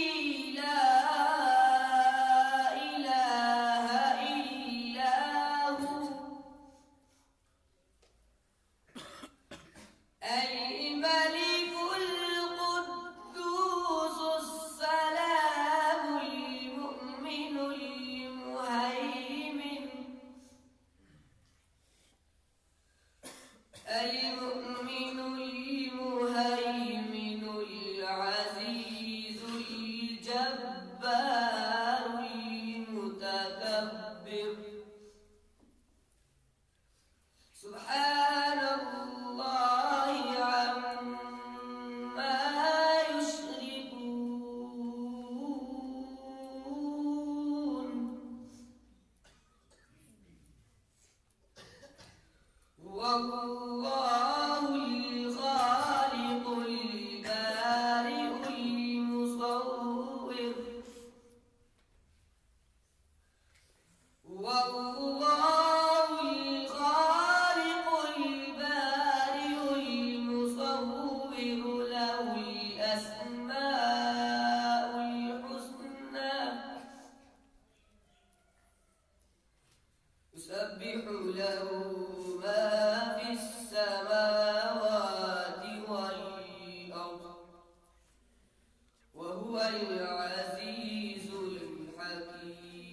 لا إله إلا هو الملك القدوس السلام المؤمن المهيمن العزيز الجبار المتكبر سبحان الله عما يشركون. هو الله الخالق البارئ المصور. هو الله الخالق البارئ المصور له الأسماء الحسنى يسبح له ما في السماوات والأرض وهو العزيز الحكيم.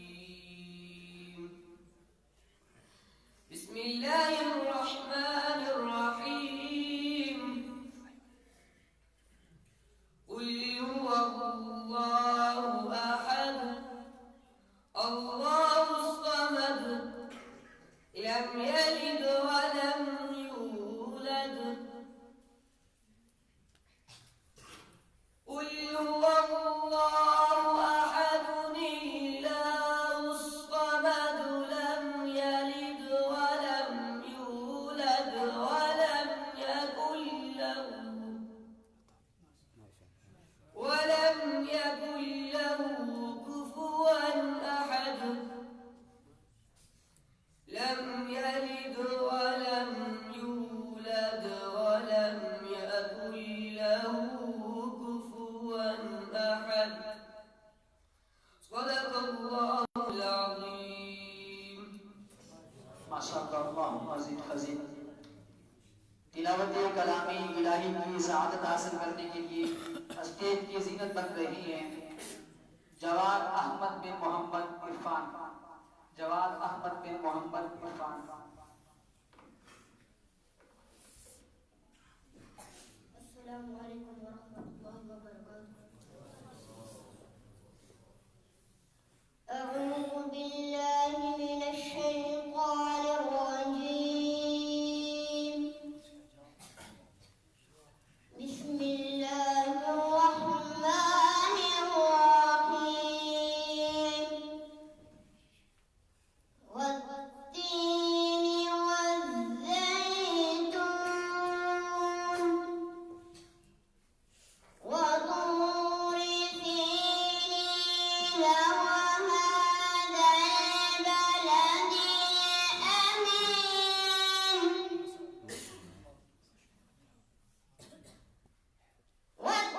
بسم الله الرحمن الرحيم. قل هو الله أحد الله الصمد لم يلد ولم يولد. قل هو الله सआदत हासिल करने के लिए स्टेज की जीनत बन रही हैं जवाद अहमद बिन मोहम्मद इरफान। जवाद अहमद बिन मोहम्मद इरफान। अस्सलामु अलैकुम वरहमतुल्लाहि वबरकातुहू। अऊज़ु बिल्लाहि मिनश शैतानिर रजीम। बिस्मिल्लाहिर रहमानिर रहीम। वत्तीनि वज़्ज़ैतून وطور سينين وهذا البلد الأمين والتين والزيتون وطور سينين وهذا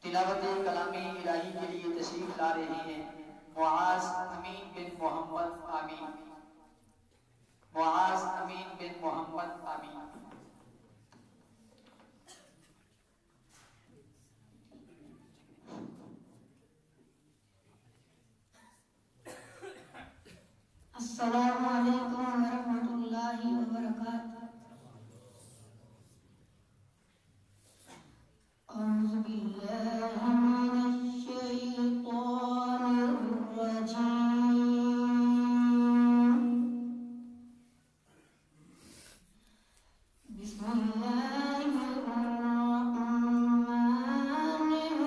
तिलावत कलामी इलाही के लिए तशरीफ ला रही हैं मुआज अमीन बिन मोहम्मद आमीन। मुआज अमीन बिन मोहम्मद आमीन। अस्सलामु अलैकुम वरहमतुल्लाहि वबरकातुहू। अऊज़ु बिल्लाहि मिनश शैतानिर रजीम। बिस्मिल्लाहिर रहमानिर रहीम।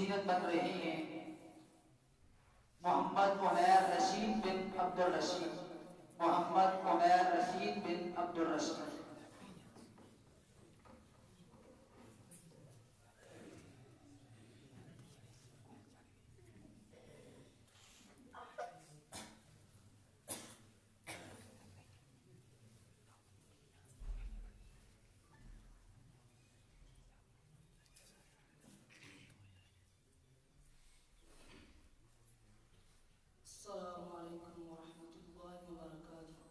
नसीहत बन रही हैं मोहम्मद उमैर रशीद बिन अब्दुल रशीद, मोहम्मद उमैर रशीद बिन अब्दुल रशीद। अस्सलामु अलैकुम वरहमतुल्लाहि वबरकातुहू।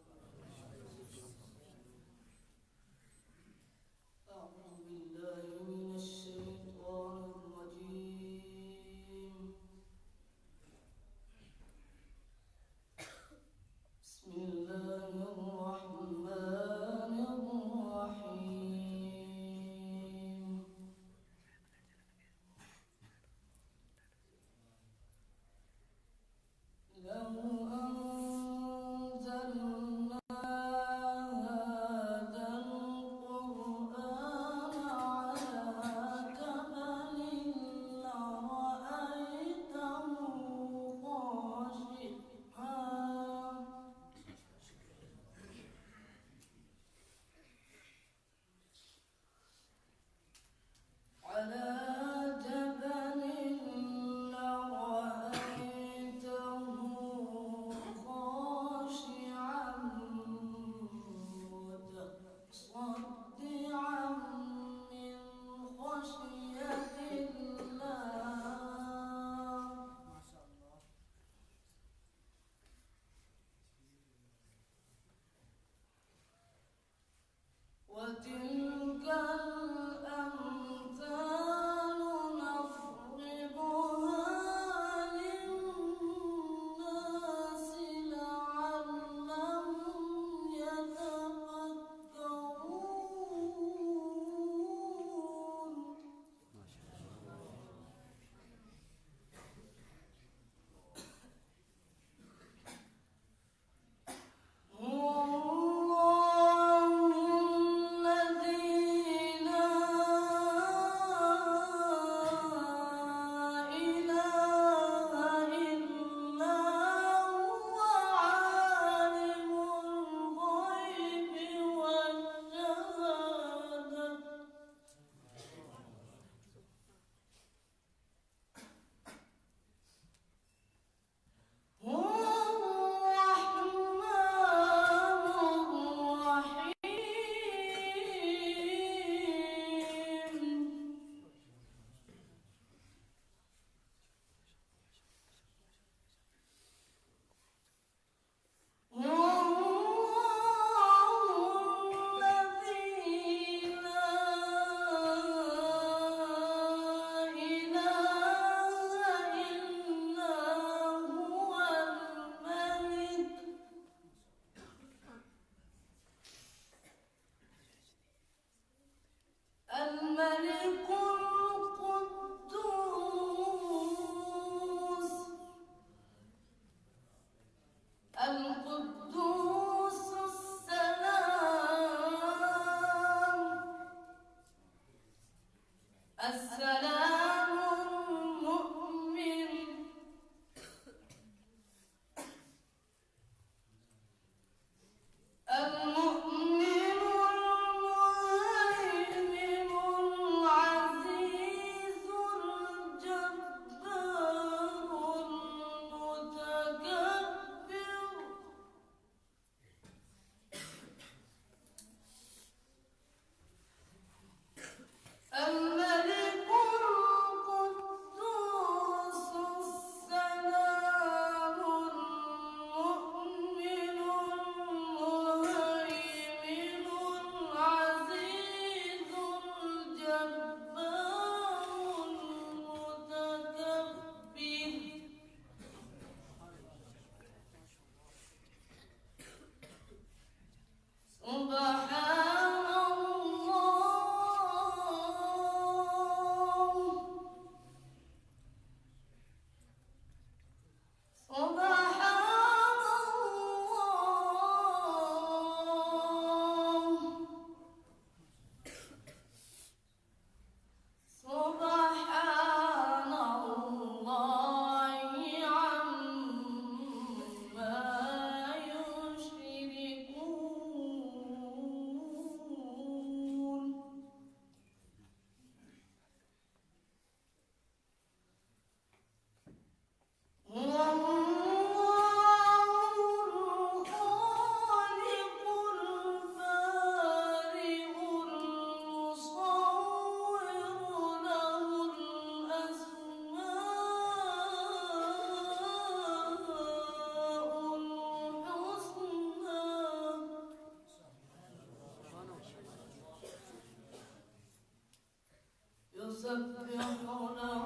له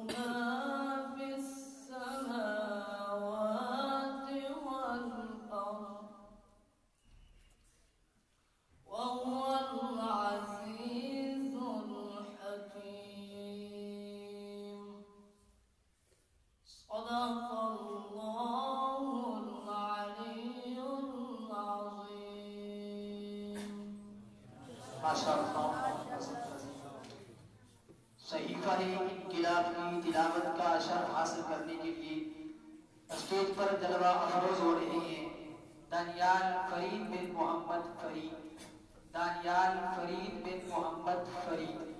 ما في السماوات والأرض وهو العزيز الحكيم. صدق الله العلي العظيم. माशाअल्लाह। सहीफा-ए इनकिलाब की तिलावत का शर्फ हासिल करने के लिए स्टेज पर जलवा अफरोज हो रहे हैं दानियाल फरीद बिन मोहम्मद फरीद। दानियाल फरीद बिन मोहम्मद फरीद।